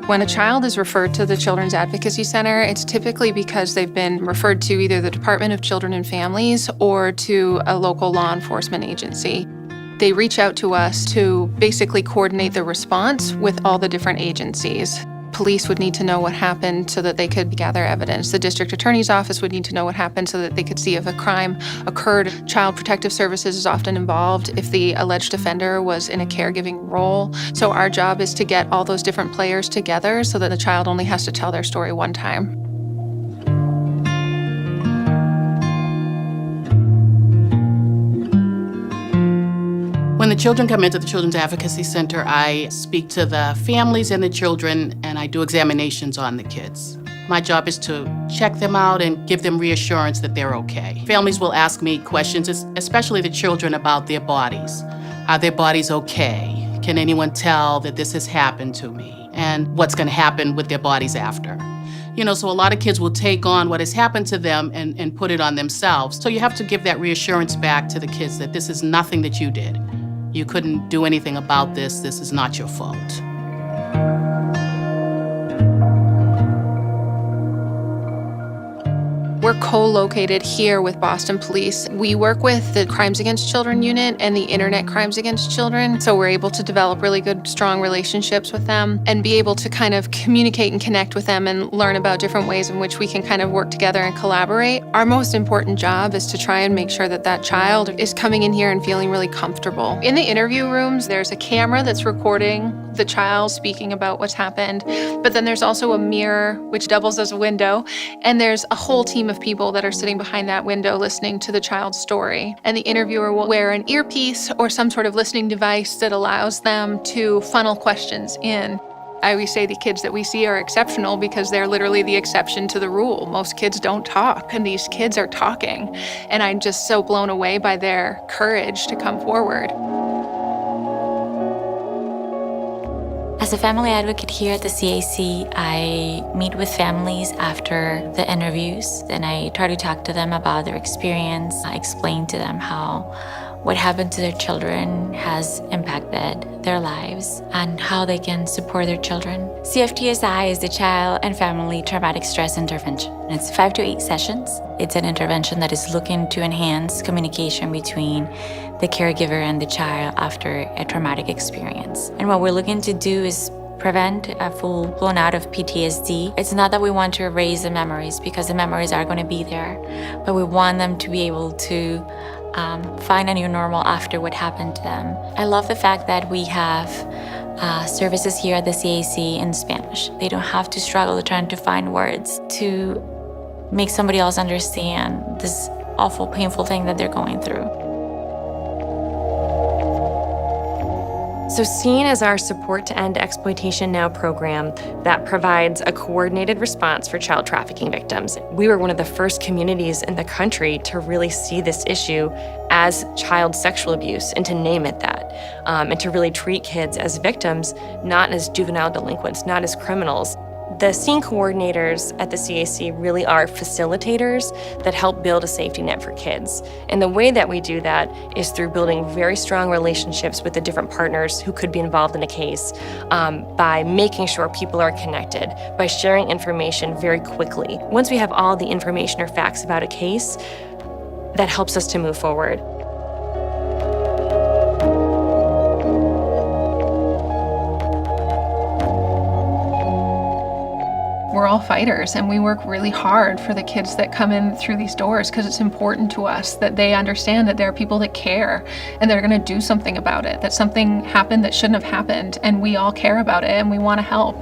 When a child is referred to the Children's Advocacy Center, it's typically because they've been referred to either the Department of Children and Families or to a local law enforcement agency. They reach out to us to basically coordinate the response with all the different agencies. Police would need to know what happened so that they could gather evidence. The district attorney's office would need to know what happened so that they could see if a crime occurred. Child Protective Services is often involved if the alleged offender was in a caregiving role. So our job is to get all those different players together so that the child only has to tell their story one time. When the children come into the Children's Advocacy Center, I speak to the families and the children, and I do examinations on the kids. My job is to check them out and give them reassurance that they're okay. Families will ask me questions, especially the children, about their bodies. Are their bodies okay? Can anyone tell that this has happened to me? And what's going to happen with their bodies after? So a lot of kids will take on what has happened to them and put it on themselves. So you have to give that reassurance back to the kids that this is nothing that you did. You couldn't do anything about this. This is not your fault. We're co-located here with Boston Police. We work with the Crimes Against Children unit and the Internet Crimes Against Children, so we're able to develop really good, strong relationships with them and be able to kind of communicate and connect with them and learn about different ways in which we can kind of work together and collaborate. Our most important job is to try and make sure that that child is coming in here and feeling really comfortable. In the interview rooms, there's a camera that's recording the child speaking about what's happened, but then there's also a mirror which doubles as a window, and there's a whole team of people that are sitting behind that window listening to the child's story. And the interviewer will wear an earpiece or some sort of listening device that allows them to funnel questions in. I always say the kids that we see are exceptional because they're literally the exception to the rule. Most kids don't talk, and these kids are talking. And I'm just so blown away by their courage to come forward. As a family advocate here at the CAC, I meet with families after the interviews, and I try to talk to them about their experience. I explain to them how what happened to their children has impacted their lives and how they can support their children. CFTSI is the Child and Family Traumatic Stress Intervention. It's 5 to 8 sessions. It's an intervention that is looking to enhance communication between the caregiver and the child after a traumatic experience. And what we're looking to do is prevent a full blown out of PTSD. It's not that we want to erase the memories, because the memories are going to be there, but we want them to be able to find a new normal after what happened to them. I love the fact that we have services here at the CAC in Spanish. They don't have to struggle trying to find words to make somebody else understand this awful, painful thing that they're going through. So SEEN is our Support to End Exploitation Now program that provides a coordinated response for child trafficking victims. We were one of the first communities in the country to really see this issue as child sexual abuse and to name it that, and to really treat kids as victims, not as juvenile delinquents, not as criminals. The SEEN coordinators at the CAC really are facilitators that help build a safety net for kids. And the way that we do that is through building very strong relationships with the different partners who could be involved in a case, by making sure people are connected, by sharing information very quickly. Once we have all the information or facts about a case, that helps us to move forward. We're all fighters, and we work really hard for the kids that come in through these doors because it's important to us that they understand that there are people that care and they're going to do something about it, that something happened that shouldn't have happened, and we all care about it and we want to help.